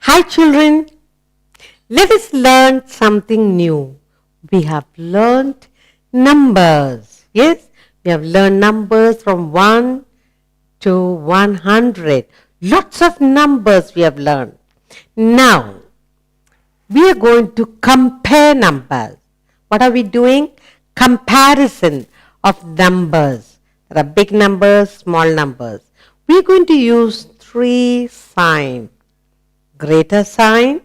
Hi children, let us learn something new. We have learned numbers. Yes, we have learned numbers from 1 to 100. Lots of numbers we have learned. Now, we are going to compare numbers. What are we doing? Comparison of numbers. There are big numbers, small numbers. We are going to use three signs. Greater sign,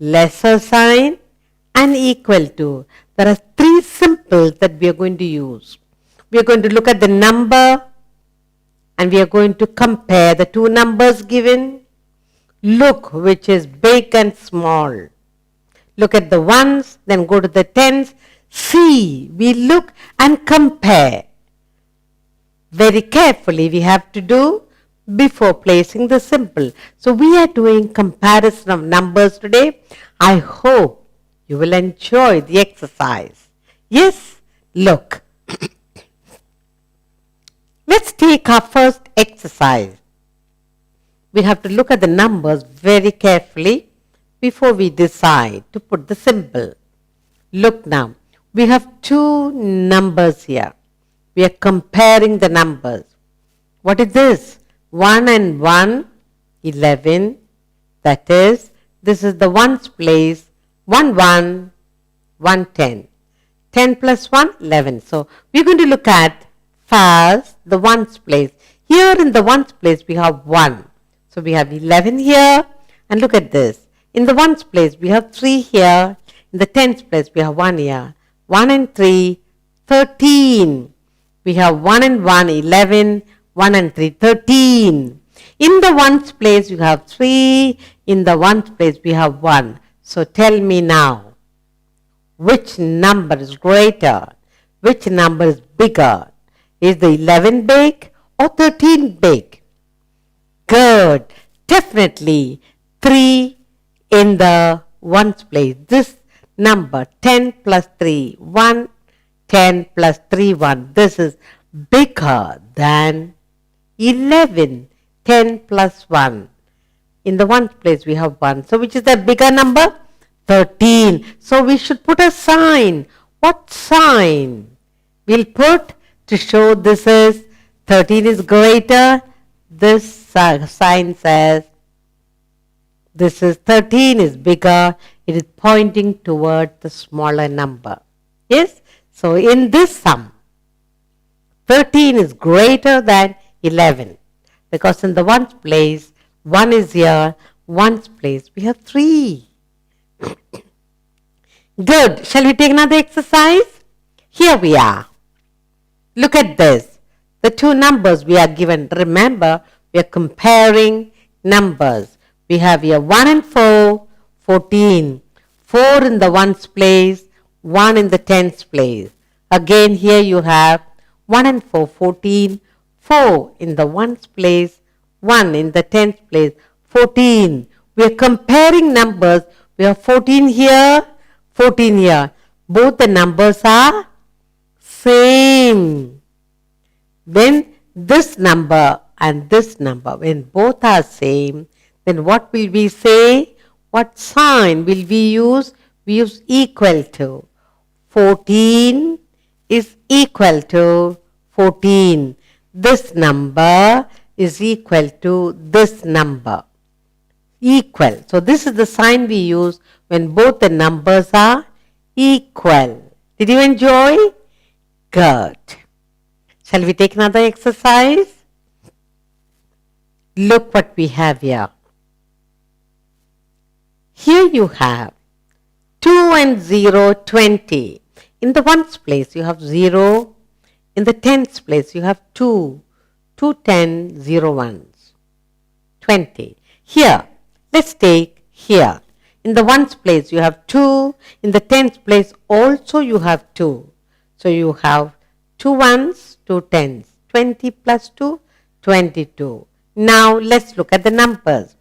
lesser sign and equal to. There are three symbols that we are going to use. We are going to look at the number and we are going to compare the two numbers given. Look which is big and small. Look at the ones, then go to the tens. See, we look and compare. Very carefully we have to do before placing the symbol. So we are doing comparison of numbers today. I hope you will enjoy the exercise. Yes, look. Let's take our first exercise. We have to look at the numbers very carefully before we decide to put the symbol. Look now, we have two numbers here. We are comparing the numbers. What is this? 1 and 1, 11. That is, this is the ones place. 1, 1, 1, 10. 10 plus 1, 11. So, we're going to look at first the ones place. Here in the ones place, we have 1. So, we have 11 here. And look at this. In the ones place, we have 3 here. In the tens place, we have 1 here. 1 and 3, 13. We have 1 and 1, 11. 1 and 3, 13. In the ones place, you have 3. In the ones place, we have 1. So tell me now, which number is greater? Which number is bigger? Is the 11 big or 13 big? Good. Definitely 3 in the ones place. This number 10 plus 3, 1. 10 plus 3, 1. This is bigger than 11, 10 plus 1. In the ones place we have 1. So which is the bigger number? 13. So we should put a sign. What sign? We'll put to show this is 13 is greater. This sign says this is 13 is bigger. It is pointing toward the smaller number. Yes? So in this sum, 13 is greater than 11, because in the ones place, 1 is here, ones place, we have 3. Good. Shall we take another exercise? Here we are. Look at this. The two numbers we are given. Remember, we are comparing numbers. We have here 1 and 4, 14. 4 in the ones place, 1 in the tens place. Again, here you have 1 and 4, 14. 4 in the ones place, 1 in the tens place, 14. We are comparing numbers. We have 14 here, 14 here. Both the numbers are same. When this number and this number, when both are same, then what will we say? What sign will we use? We use equal to. 14 is equal to 14. This number is equal to this number. Equal. So this is the sign we use when both the numbers are equal. Did you enjoy? Good. Shall we take another exercise? Look what we have here. Here you have 2 and 0, 20. In the ones place you have 0. In the tens place, you have 2, 10, 0 ones, 20. Here, let's take here. In the ones place, you have 2. In the tens place, also you have 2. So you have 2 ones, 2 tens. 20 plus 2, 22. Now let's look at the numbers.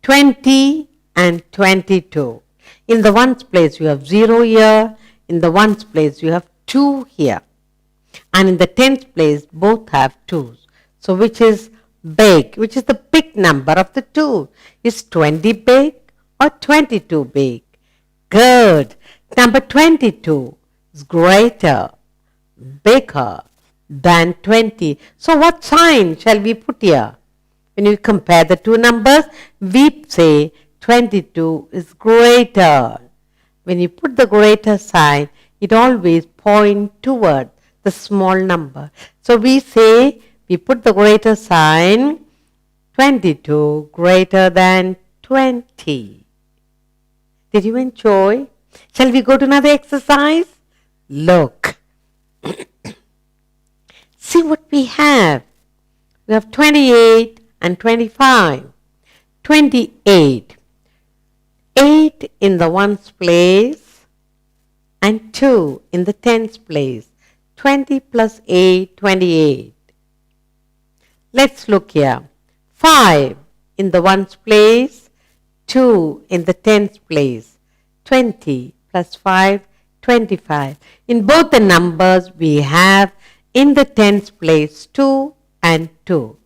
20 and 22. In the ones place, you have 0 here. In the ones place, you have 2 here. And in the tens place, both have 2s. So which is Big. Which is the big number of the two? Is 20 big or 22 big? Good. Number 22 is greater, bigger than 20. So what sign shall we put here? When you compare the two numbers, we say 22 is greater. When you put the greater sign, it always points toward the small number. So we say, we put the greater sign, 22 greater than 20. Did you enjoy? Shall we go to another exercise? Look. See what we have. We have 28 and 25. 28. 8 in the ones place and 2 in the tens place. 20 plus 8, 28. Let's look here. 5 in the ones place, 2 in the tens place. 20 plus 5, 25. In both the numbers we have in the tens place 2 and 2.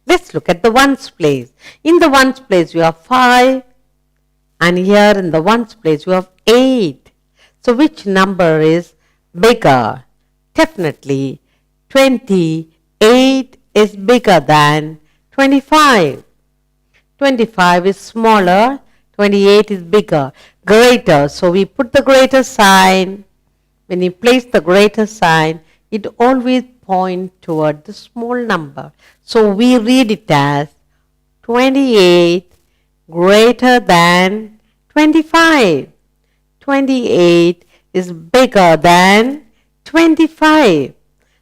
Let's look at the ones place. In the ones place you have 5 and here in the ones place you have 8. So which number is bigger? Definitely 28 is bigger than 25. 25 is smaller, 28 is bigger, greater. So we put the greater sign. When you place the greater sign, it always points toward the small number. So we read it as 28 greater than 25. 28 is bigger than 25.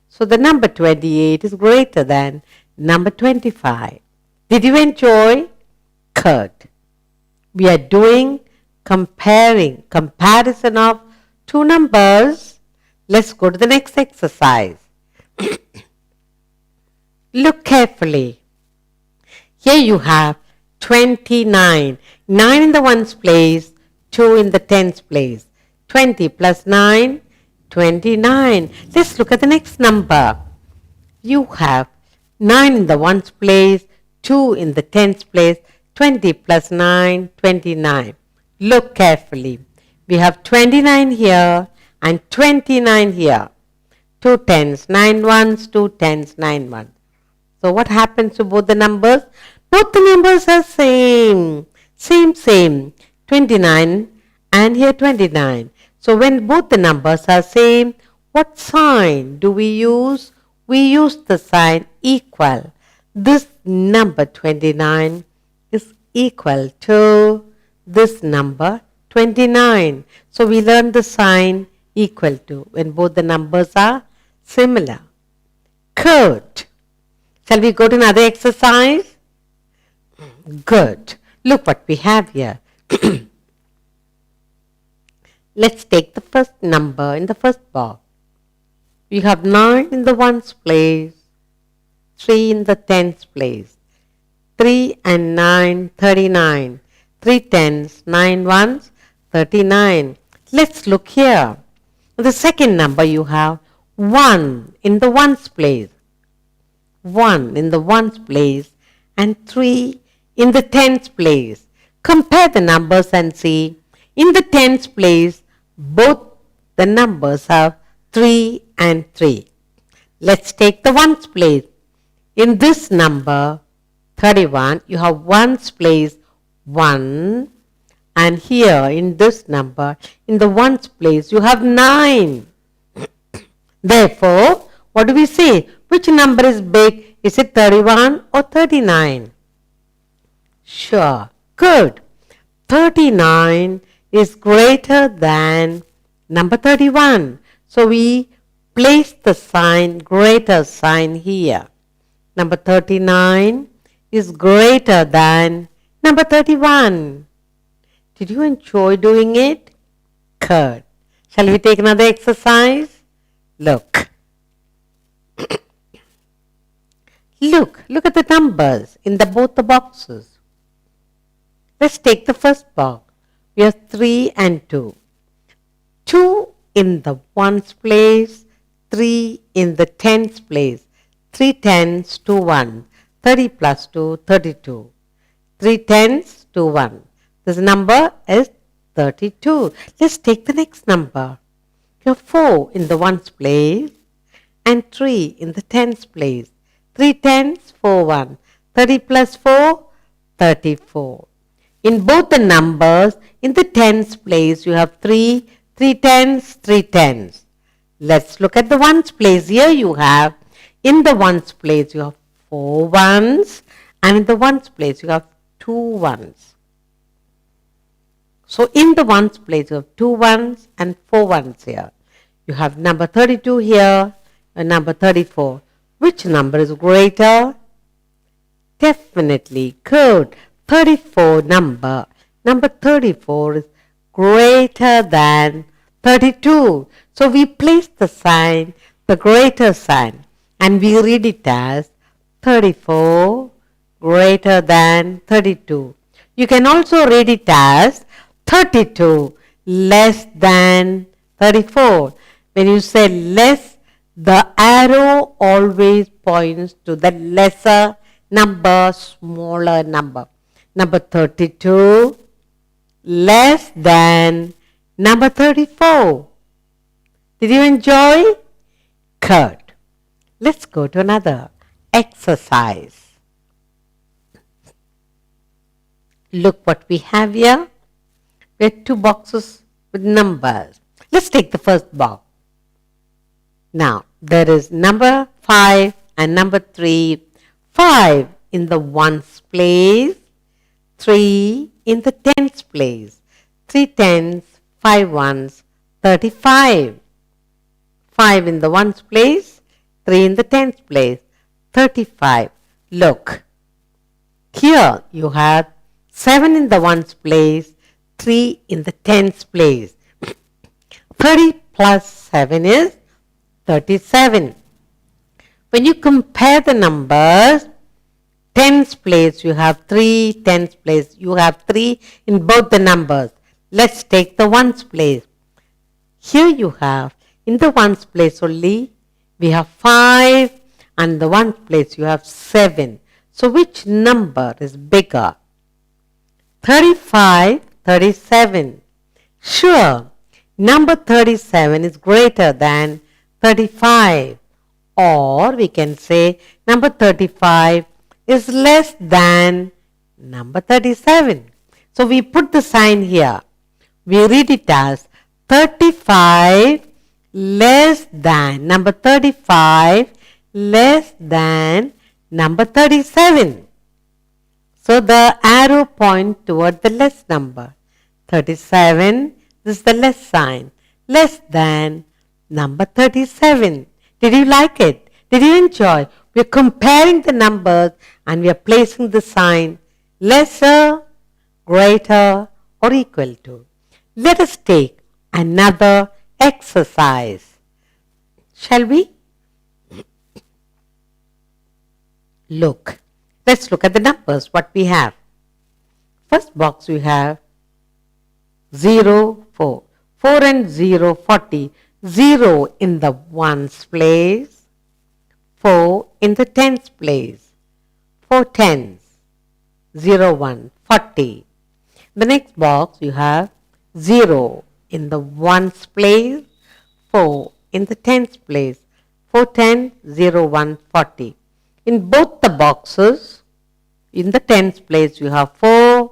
So the number 28 is greater than number 25. Did you enjoy? Good. We are doing comparison of two numbers. Let's go to the next exercise. Look carefully. Here you have 29. 9 in the ones place, 2 in the tens place. 20 plus 9, 29. Let's look at the next number. You have 9 in the ones place, 2 in the tens place. 20 plus 9, 29. Look carefully. We have 29 here and 29 here. 2 tens, 9 ones, 2 tens, 9 ones. So what happens to both the numbers? Both the numbers are same. Same. 29 and here 29. So when both the numbers are same, what sign do we use? We use the sign equal. This number 29 is equal to this number 29. So we learn the sign equal to when both the numbers are similar. Good. Shall we go to another exercise? Good. Look what we have here. Let's take the first number in the first box. We have 9 in the ones place, 3 in the tens place. 3 and 9, 39. 3 tens, 9 ones, 39. Let's look here. The second number you have 1 in the ones place. 1 in the ones place and 3 in the tens place. Compare the numbers and see. In the tens place, both the numbers have 3 and 3. Let's take the ones place. In this number, 31, you have ones place 1. And here in this number, in the ones place, you have 9. Therefore, what do we say? Which number is big? Is it 31 or 39? Sure. Good. 39 is greater than number 31. So we place the sign, greater sign here. Number 39 is greater than number 31. Did you enjoy doing it? Good. Shall we take another exercise? Look. Look at the numbers in both the boxes. Let's take the first box. We have 3 and 2. 2 in the ones place, 3 in the tens place. 3 tens, 2 ones. 30 plus 2, 32. 3 tens, 2 1. This number is 32. Let's take the next number. You have 4 in the ones place and 3 in the tens place. 3 tens, 4 1. 30 plus 4, 34. In both the numbers, in the tens place, you have 3, 3 tens, 3 tens. Let's look at the ones place. Here you have, in the ones place, you have 4 ones, and in the ones place, you have 2 ones. So in the ones place, you have 2 ones and 4 ones here. You have number 32 here and number 34. Which number is greater? Definitely good. 34 number. Number 34 is greater than 32. So we place the sign, the greater sign, and we read it as 34 greater than 32. You can also read it as 32 less than 34. When you say less, the arrow always points to the lesser number, smaller number. Number 32 less than number 34. Did you enjoy? Good. Let's go to another exercise. Look what we have here. We have 2 boxes with numbers. Let's take the first box. Now, there is number 5 and number 3. 5 in the ones place, 3 in the tens place. 3 tens, 5 ones, 35. 5 in the ones place, 3 in the tens place, 35. Look, here you have 7 in the ones place, 3 in the tens place. 30 plus 7 is 37. When you compare the numbers, tens place you have 3, tens place you have 3 in both the numbers. Let's take the ones place. Here you have, in the ones place only, we have 5, and the ones place you have 7. So which number is bigger? 35, 37. Sure, number 37 is greater than 35. Or we can say number 35 is less than number 37. So we put the sign here. We read it as 35 less than, number 35 less than number 37. So the arrow points toward the less number. 37, this is the less sign, less than number 37. Did you like it? Did you enjoy? We are comparing the numbers and we are placing the sign lesser, greater or equal to. Let us take another exercise. Shall we? Look. Let's look at the numbers, what we have. First box we have 0, 4. 4 and 0, 40. 0 in the ones place, 4 in the tens place. 4 tens, 0, 1, 40. The next box you have 0 in the ones place, 4 in the tens place. 4 10, 0, 1, 40. In both the boxes, in the tens place you have 4,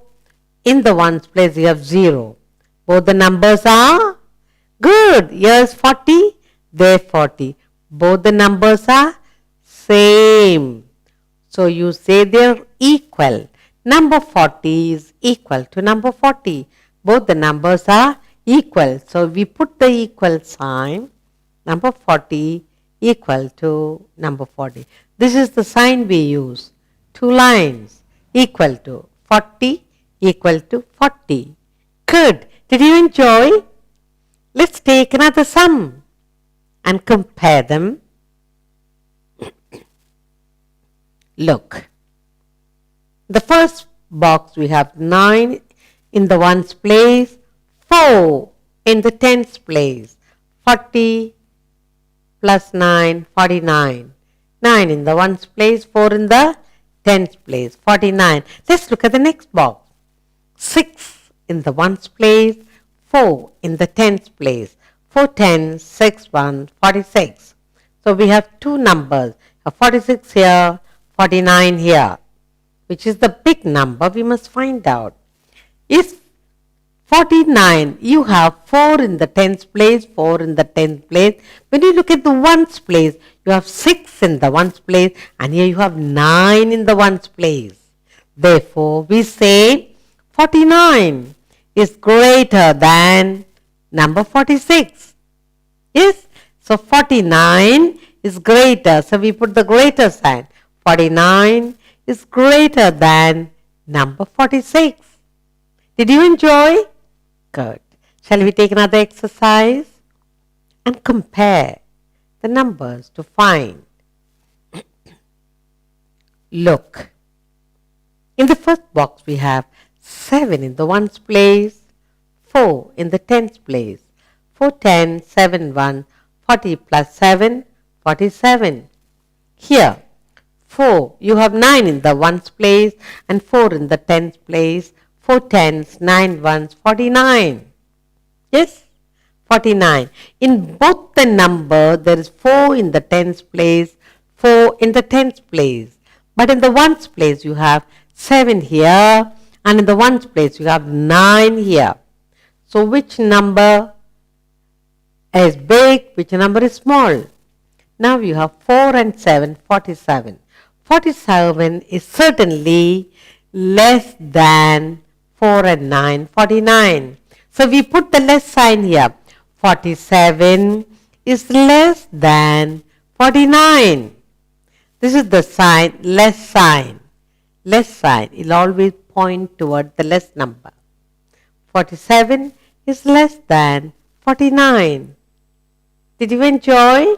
in the ones place you have 0. Both the numbers are good. Here's 40, there 40. Both the numbers are same. So you say they're equal. Number 40 is equal to number 40. Both the numbers are equal. So we put the equal sign. Number 40 equal to number 40. This is the sign we use. 2 lines equal to 40 equal to 40. Good. Did you enjoy? Let's take another sum and compare them. Look. The first box we have 9 in the ones place, 4 in the tens place. 40 plus 9, 49. 9 in the ones place, 4 in the tens place, 49. Let's look at the next box. 6 in the ones place, 4 in the tens place. 4 tens, 6 ones, 46. So we have two numbers, 46 here, 49 here. Which is the big number we must find out. Is 49, you have 4 in the tens place, 4 in the tens place. When you look at the ones place, you have 6 in the ones place, and here you have 9 in the ones place. Therefore, we say 49 is greater than number 46. Yes? So 49 is greater. So we put the greater sign. 49 is greater than number 46. Did you enjoy? Good. Shall we take another exercise and compare the numbers to find? Look. In the first box we have 7 in the ones place, 4 in the tens place. 4 10, 7 1, 40 plus 7, 47. Here, 4, you have 9 in the ones place and 4 in the tens place. 4 tens, 9 ones, 49. Yes, 49. In both the number, there is 4 in the tens place, 4 in the tens place. But in the ones place, you have 7 here, and in the ones place, you have 9 here. So which number is big, which number is small? Now you have 4 and 7, 47. 47 is certainly less than 4 and 9, 49. So we put the less sign here. 47 is less than 49. This is the sign, less sign. Less sign will always point toward the less number. 47 is less than 49. Did you enjoy?